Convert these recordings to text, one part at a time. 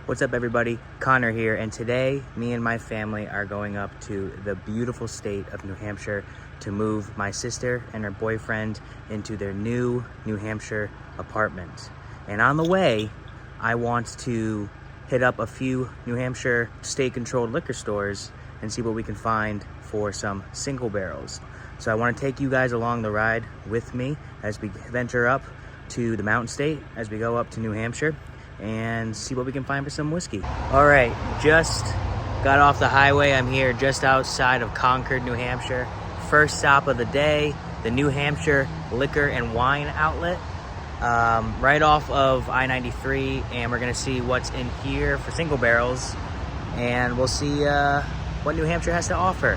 What's up, everybody? Connor here, and today me and my family are going up to the beautiful state of New Hampshire to move my sister and her boyfriend into their new New Hampshire apartment. And on the way, I want to hit up a few New Hampshire state-controlled liquor stores and see what we can find for some single barrels. So I want to take you guys along the ride with me as we venture up to the Mountain State, as we go up to New Hampshire, and see what we can find for some whiskey. All right, just got off the highway. I'm here just outside of Concord, New Hampshire. First stop of the day, the New Hampshire Liquor and Wine Outlet, right off of I-93, and we're gonna see what's in here for single barrels, and we'll see what New Hampshire has to offer.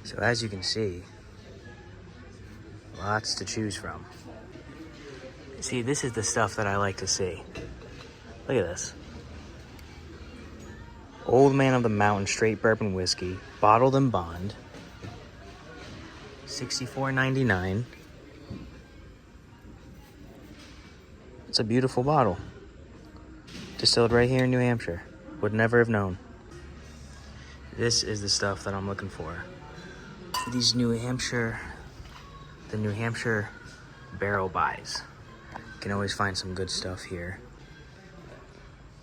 So as you can see, lots to choose from. See, this is the stuff that I like to see. Look at this. Old Man of the Mountain Straight Bourbon Whiskey, bottled and bond. $64.99. It's a beautiful bottle. Distilled right here in New Hampshire. Would never have known. This is the stuff that I'm looking for. These the New Hampshire barrel buys. You can always find some good stuff here.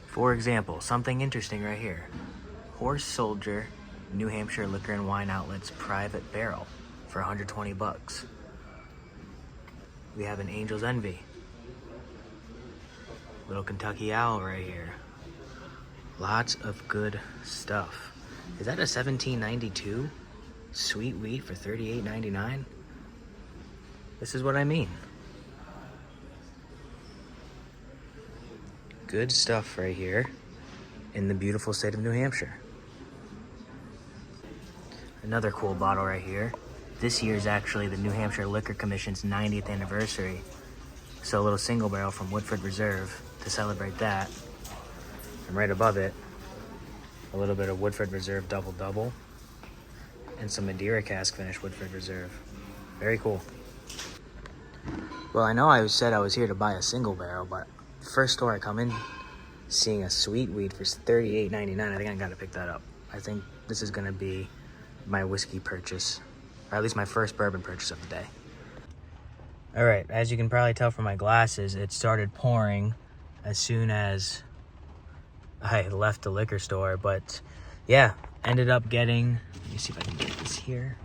For example, something interesting right here. Horse Soldier New Hampshire Liquor and Wine Outlet's private barrel for 120 bucks. We have an Angel's Envy. Little Kentucky Owl right here. Lots of good stuff. Is that a 1792 sweet wheat for $38.99? This is what I mean. Good stuff right here in the beautiful state of New Hampshire. Another cool bottle right here. This year is actually the New Hampshire Liquor Commission's 90th anniversary. So a little single barrel from Woodford Reserve to celebrate that. And right above it, a little bit of Woodford Reserve Double Double and some Madeira cask finish Woodford Reserve. Very cool. Well, I know I said I was here to buy a single barrel, but first store I come in, seeing a sweet wheat for $38.99, I think I gotta pick that up. I think this is gonna be my whiskey purchase, or at least my first bourbon purchase of the day. All right, as you can probably tell from my glasses, it started pouring as soon as I left the liquor store, but yeah, ended up getting, let me see if I can get this here,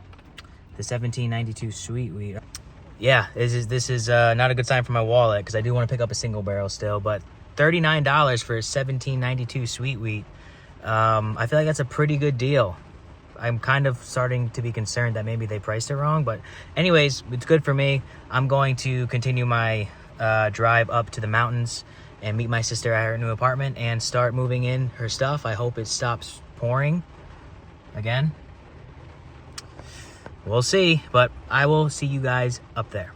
the 1792 sweet wheat. Yeah, this is not a good sign for my wallet, because I do want to pick up a single barrel still, but $39 for a 1792 sweet wheat. I feel like that's a pretty good deal. I'm kind of starting to be concerned that maybe they priced it wrong, but anyways, it's good for me. I'm going to continue my drive up to the mountains and meet my sister at her new apartment and start moving in her stuff. I hope it stops pouring again. We'll see, but I will see you guys up there.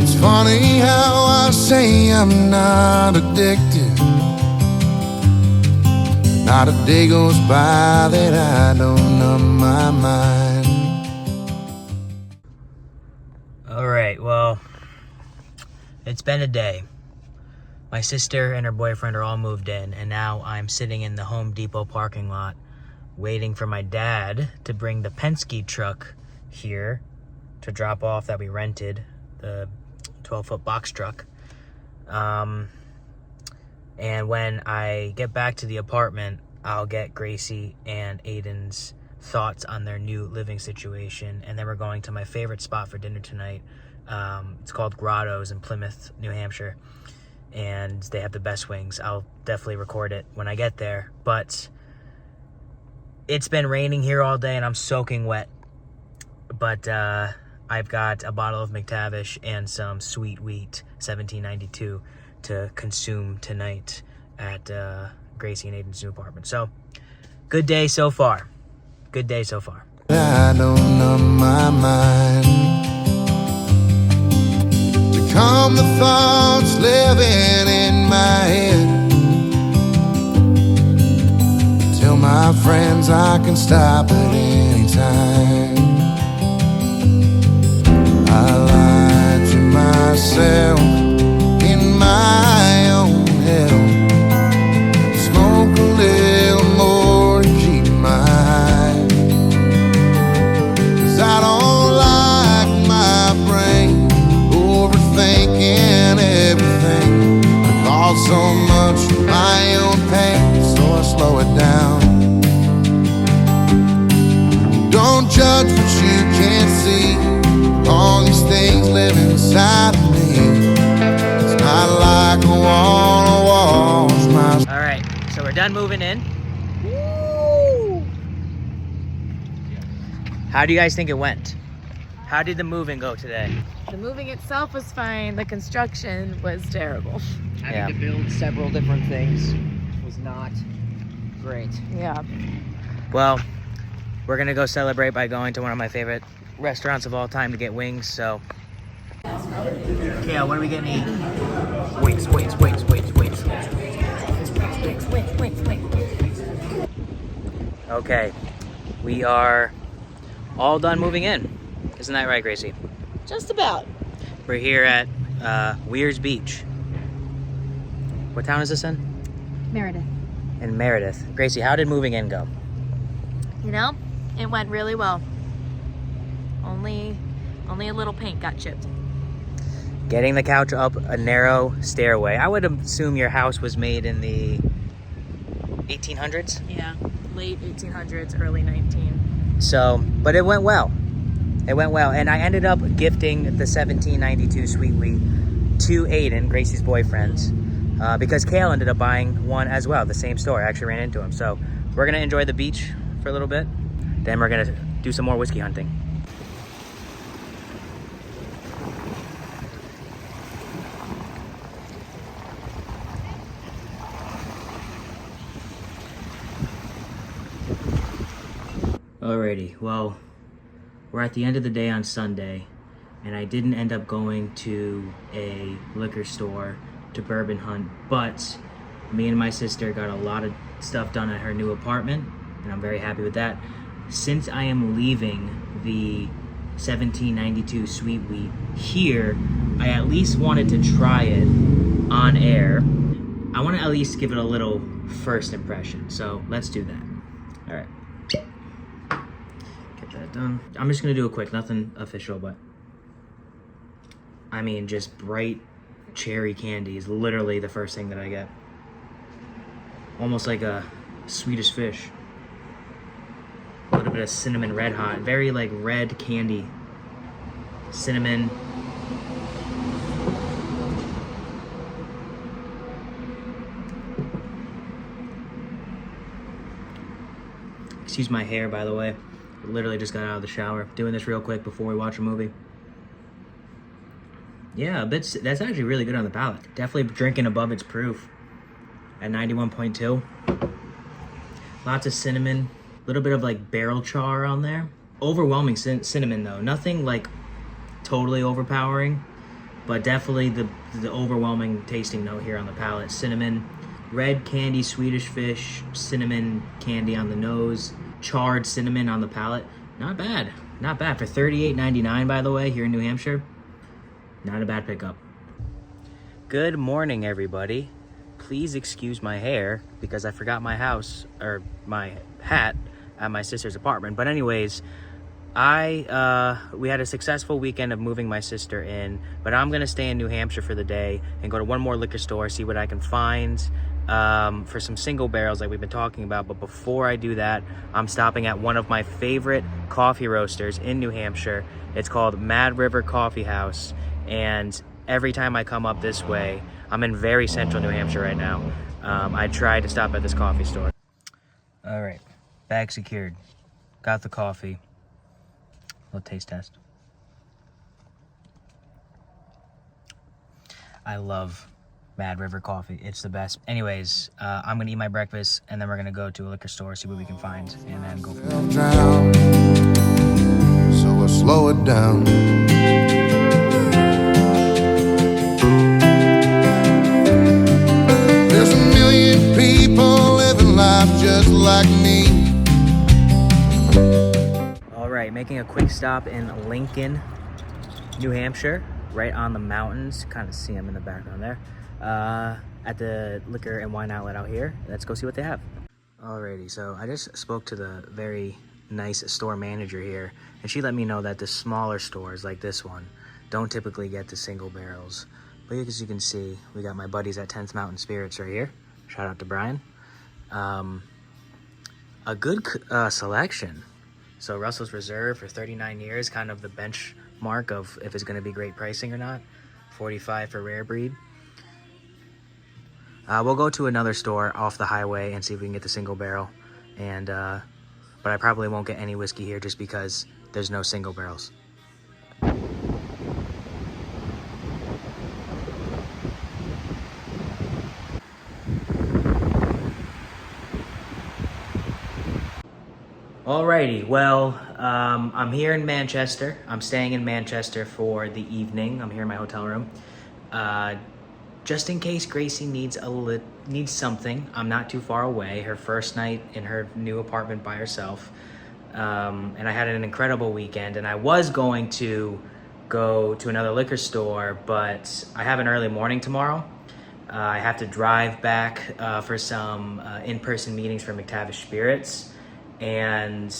It's funny how I say I'm not addicted. Not a day goes by that I don't numb my mind. All right, well, it's been a day. My sister and her boyfriend are all moved in, and now I'm sitting in the Home Depot parking lot waiting for my dad to bring the Penske truck here to drop off that we rented, the 12-foot box truck. And when I get back to the apartment, I'll get Gracie and Aiden's thoughts on their new living situation, and then we're going to my favorite spot for dinner tonight. It's called Grotto's in Plymouth, New Hampshire, and they have the best wings. I'll definitely record it when I get there, but it's been raining here all day and I'm soaking wet, but I've got a bottle of McTavish and some sweet wheat 1792 to consume tonight at Gracie and Aiden's new apartment. So good day so far. Good day so far. I don't numb my mind to calm the thoughts living in my head. my friends, I can stop at any time. I lied to myself in my own hell. Smoke a little more to keep my high. 'Cause I don't like my brain overthinking everything. I cause so much of my own pain, so I slow it down. Don't judge what you can't see. All these things live inside of me. It's not like I wanna wash my... All right, so we're done moving in. Woo! How do you guys think it went? How did the moving go today? The moving itself was fine. The construction was terrible. Having to build several different things was not great. Yeah. Well, we're gonna go celebrate by going to one of my favorite restaurants of all time to get wings, so. Kale, what are we gonna eat? Wings. Okay, we are all done moving in. Isn't that right, Gracie? Just about. We're here at Weir's Beach. What town is this in? Meredith. In Meredith. Gracie, how did moving in go? You know, it went really well. Only a little paint got chipped. Getting the couch up a narrow stairway. I would assume your house was made in the 1800s? Yeah, late 1800s, early 19. So, but it went well. It went well. And I ended up gifting the 1792 Sweet Wheat to Aiden, Gracie's boyfriend, because Kale ended up buying one as well, the same store. I actually ran into him. So we're going to enjoy the beach for a little bit. Then we're going to do some more whiskey hunting. Alrighty, well, we're at the end of the day on Sunday, and I didn't end up going to a liquor store to bourbon hunt, but me and my sister got a lot of stuff done at her new apartment, and I'm very happy with that. Since I am leaving the 1792 Sweet Wheat here, I at least wanted to try it on air. I want to at least give it a little first impression, so let's do that. All right. That done. I'm just gonna do it quick, nothing official, but I mean, just bright cherry candy is literally the first thing that I get. Almost like a Swedish fish. A little bit of cinnamon red hot, very like red candy. Cinnamon. Excuse my hair, by the way. Literally just got out of the shower. Doing this real quick before we watch a movie. Yeah, that's actually really good on the palate. Definitely drinking above its proof at 91.2. Lots of cinnamon. A little bit of like barrel char on there. Overwhelming cinnamon though. Nothing like totally overpowering, but definitely the overwhelming tasting note here on the palate. Cinnamon, red candy, Swedish fish, cinnamon candy on the nose. Charred cinnamon on the palate. Not bad. Not bad. For $38.99, by the way, here in New Hampshire. Not a bad pickup. Good morning, everybody. Please excuse my hair because I forgot my my hat at my sister's apartment. But anyways, we had a successful weekend of moving my sister in, but I'm gonna stay in New Hampshire for the day and go to one more liquor store, see what I can find for some single barrels like we've been talking about. But before I do that, I'm stopping at one of my favorite coffee roasters in New Hampshire. It's called Mad River Coffee House, and every time I come up this way, I'm in very central New Hampshire right now, I try to stop at this coffee store. All right, bag secured, got the coffee. Little taste test. I love Mad River coffee. It's the best. Anyways, I'm gonna eat my breakfast and then we're gonna go to a liquor store, see what we can find, and then go from there. So I slow it down. There's a million people living life just like me. making a quick stop in Lincoln, New Hampshire, right on the mountains. Kind of see them in the background there. At the liquor and wine outlet out here. Let's go see what they have. Alrighty, so I just spoke to the very nice store manager here, and she let me know that the smaller stores like this one don't typically get the single barrels. But as you can see, we got my buddies at 10th Mountain Spirits right here. Shout out to Brian. A good selection. So Russell's Reserve for 39 years, kind of the benchmark of if it's going to be great pricing or not. 45 for Rare Breed. We'll go to another store off the highway and see if we can get the single barrel. And but I probably won't get any whiskey here just because there's no single barrels. Alrighty, well, I'm here in Manchester. I'm staying in Manchester for the evening. I'm here in my hotel room. Just in case Gracie needs something, I'm not too far away. Her first night in her new apartment by herself. And I had an incredible weekend, and I was going to go to another liquor store, but I have an early morning tomorrow. I have to drive back for some in-person meetings for McTavish Spirits. And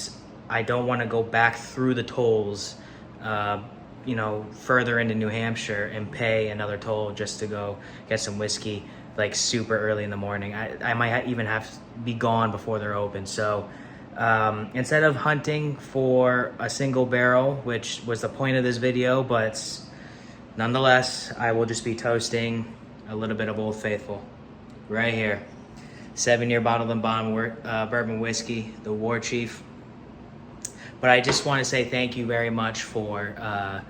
I don't want to go back through the tolls, further into New Hampshire and pay another toll just to go get some whiskey, like super early in the morning. I might even have to be gone before they're open. So instead of hunting for a single barrel, which was the point of this video, but nonetheless, I will just be toasting a little bit of Old Faithful right here. 7-year bottled and bond bourbon whiskey, the War Chief. But I just want to say thank you very much for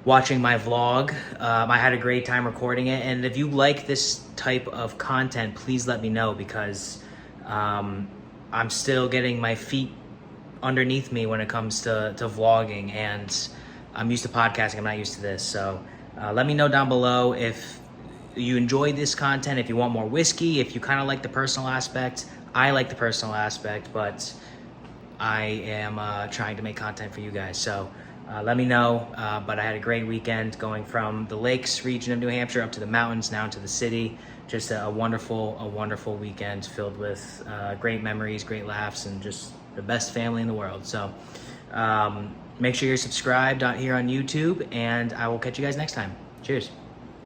watching my vlog. I had a great time recording it, and if you like this type of content, please let me know, because I'm still getting my feet underneath me when it comes to vlogging, and I'm used to podcasting. I'm not used to this. So let me know down below if you enjoyed this content, if you want more whiskey, if you kind of like the personal aspect. I like the personal aspect, but I am trying to make content for you guys. So let me know. But I had a great weekend going from the lakes region of New Hampshire up to the mountains, now into the city. Just a wonderful weekend filled with great memories, great laughs, and just the best family in the world. So make sure you're subscribed out here on YouTube, and I will catch you guys next time. Cheers.